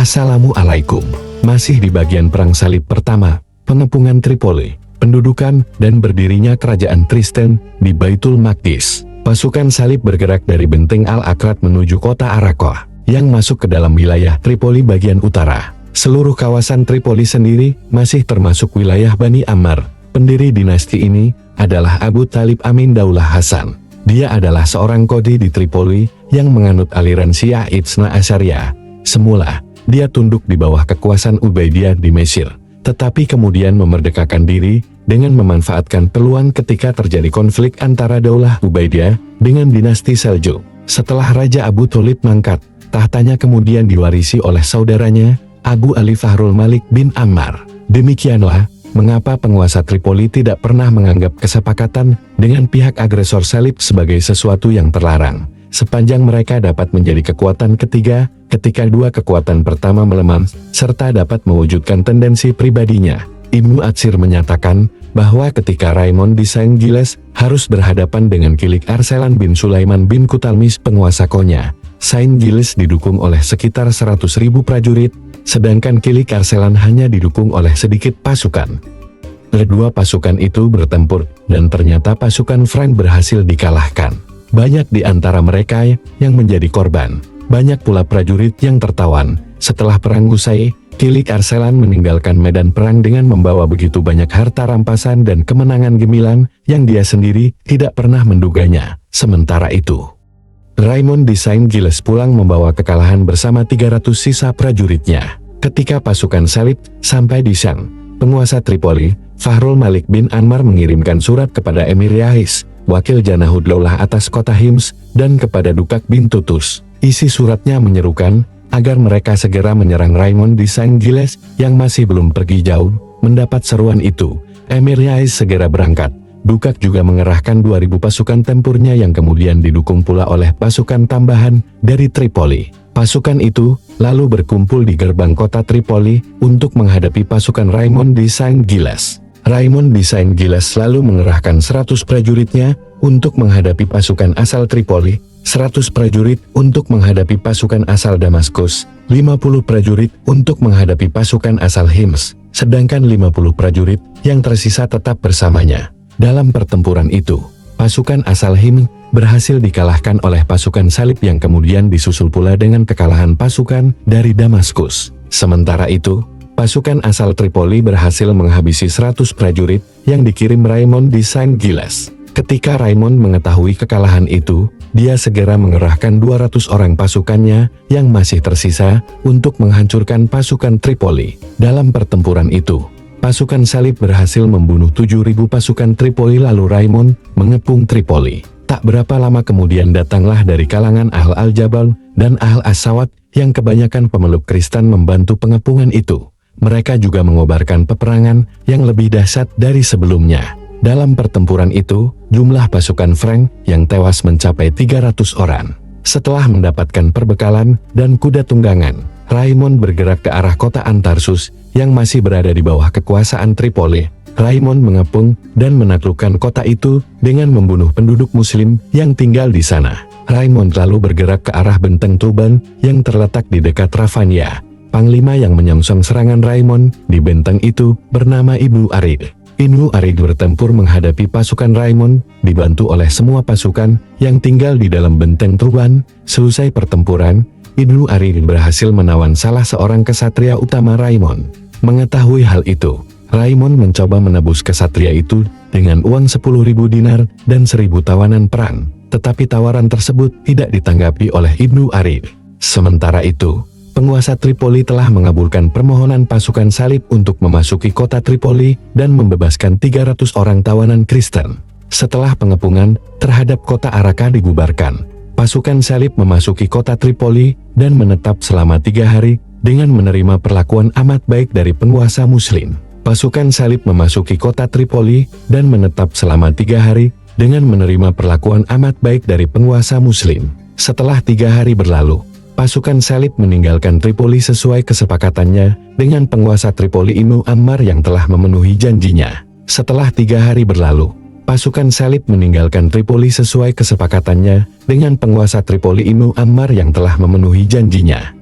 Assalamualaikum. Masih di bagian Perang Salib pertama, pengepungan Tripoli, pendudukan, dan berdirinya kerajaan Kristen di Baitul Maqdis. Pasukan salib bergerak dari benteng Al-Aqrat menuju kota Arakoh, yang masuk ke dalam wilayah Tripoli bagian utara. Seluruh kawasan Tripoli sendiri masih termasuk wilayah Bani Ammar. Pendiri dinasti ini adalah Abu Thalib Amin Daulah Hasan. Dia adalah seorang qadhi di Tripoli yang menganut aliran Syiah Itsna Asyariyah. Semula, dia tunduk di bawah kekuasaan Ubaidiyah di Mesir, tetapi kemudian memerdekakan diri dengan memanfaatkan peluang ketika terjadi konflik antara Daulah Ubaidiyah dengan dinasti Seljuk. Setelah Raja Abu Thalib mangkat, tahtanya kemudian diwarisi oleh saudaranya, Abu Ali Fahrul Malik bin Ammar. Demikianlah mengapa penguasa Tripoli tidak pernah menganggap kesepakatan dengan pihak agresor salib sebagai sesuatu yang terlarang, sepanjang mereka dapat menjadi kekuatan ketiga ketika dua kekuatan pertama melemah, serta dapat mewujudkan tendensi pribadinya. Ibnu Atsir menyatakan bahwa ketika Raymond di Saint Gilles harus berhadapan dengan Kilik Arselan bin Sulaiman bin Kutalmis penguasa Konya, Saint Gilles didukung oleh sekitar 100.000 prajurit, sedangkan Kilik Arselan hanya didukung oleh sedikit pasukan. Kedua pasukan itu bertempur, dan ternyata pasukan Frank berhasil dikalahkan. Banyak di antara mereka yang menjadi korban. Banyak pula prajurit yang tertawan. Setelah perang usai, Kilik Arselan meninggalkan medan perang dengan membawa begitu banyak harta rampasan dan kemenangan gemilang yang dia sendiri tidak pernah menduganya. Sementara itu, Raymond di Saint Gilles pulang membawa kekalahan bersama 300 sisa prajuritnya. Ketika pasukan salib sampai di Syam, penguasa Tripoli, Fahrul Malik bin Ammar mengirimkan surat kepada Emir Yahis, wakil Janahudlaulah atas kota Hims, dan kepada Dukak bin Tutus. Isi suratnya menyerukan agar mereka segera menyerang Raymond di Saint Gilles yang masih belum pergi jauh. Mendapat seruan itu, Emir Yahis segera berangkat. Dukak juga mengerahkan 2.000 pasukan tempurnya yang kemudian didukung pula oleh pasukan tambahan dari Tripoli. Pasukan itu lalu berkumpul di gerbang kota Tripoli untuk menghadapi pasukan Raymond di Saint Gilles. Raymond di Saint Gilles lalu mengerahkan 100 prajuritnya untuk menghadapi pasukan asal Tripoli, 100 prajurit untuk menghadapi pasukan asal Damaskus, 50 prajurit untuk menghadapi pasukan asal Hims, sedangkan 50 prajurit yang tersisa tetap bersamanya. Dalam pertempuran itu, pasukan asal Hims berhasil dikalahkan oleh pasukan salib yang kemudian disusul pula dengan kekalahan pasukan dari Damaskus. Sementara itu, pasukan asal Tripoli berhasil menghabisi 100 prajurit yang dikirim Raymond di Saint Gilles. Ketika Raymond mengetahui kekalahan itu, dia segera mengerahkan 200 orang pasukannya yang masih tersisa untuk menghancurkan pasukan Tripoli. Dalam pertempuran itu, pasukan salib berhasil membunuh 7.000 pasukan Tripoli lalu Raymond mengepung Tripoli. Tak berapa lama kemudian datanglah dari kalangan Ahl al-Jabal dan Ahl as-Sawat yang kebanyakan pemeluk Kristen membantu pengepungan itu. Mereka juga mengobarkan peperangan yang lebih dahsyat dari sebelumnya. Dalam pertempuran itu, jumlah pasukan Frank yang tewas mencapai 300 orang. Setelah mendapatkan perbekalan dan kuda tunggangan, Raymond bergerak ke arah kota Antarsus yang masih berada di bawah kekuasaan Tripoli. Raymond mengepung dan menaklukkan kota itu dengan membunuh penduduk muslim yang tinggal di sana. Raymond lalu bergerak ke arah benteng Tuban yang terletak di dekat Ravania. Panglima yang menyongsong serangan Raymond di benteng itu bernama Ibnu Arid. Ibnu Arid bertempur menghadapi pasukan Raymond, dibantu oleh semua pasukan yang tinggal di dalam benteng Tuban. Selesai pertempuran, Ibnu Arid berhasil menawan salah seorang kesatria utama Raymond. Mengetahui hal itu, Raymond mencoba menebus kesatria itu dengan uang 10.000 dinar dan 1.000 tawanan perang, tetapi tawaran tersebut tidak ditanggapi oleh Ibnu Arid. Sementara itu, penguasa Tripoli telah mengabulkan permohonan pasukan salib untuk memasuki kota Tripoli dan membebaskan 300 orang tawanan Kristen. Setelah pengepungan terhadap kota Araka dibubarkan, pasukan salib memasuki kota Tripoli dan menetap selama 3 hari dengan menerima perlakuan amat baik dari penguasa muslim. Pasukan salib memasuki kota Tripoli dan menetap selama 3 hari dengan menerima perlakuan amat baik dari penguasa muslim. Setelah 3 hari berlalu, pasukan salib meninggalkan Tripoli sesuai kesepakatannya dengan penguasa Tripoli Ibnu Ammar yang telah memenuhi janjinya. Setelah 3 hari berlalu, pasukan salib meninggalkan Tripoli sesuai kesepakatannya dengan penguasa Tripoli Ibnu Ammar yang telah memenuhi janjinya.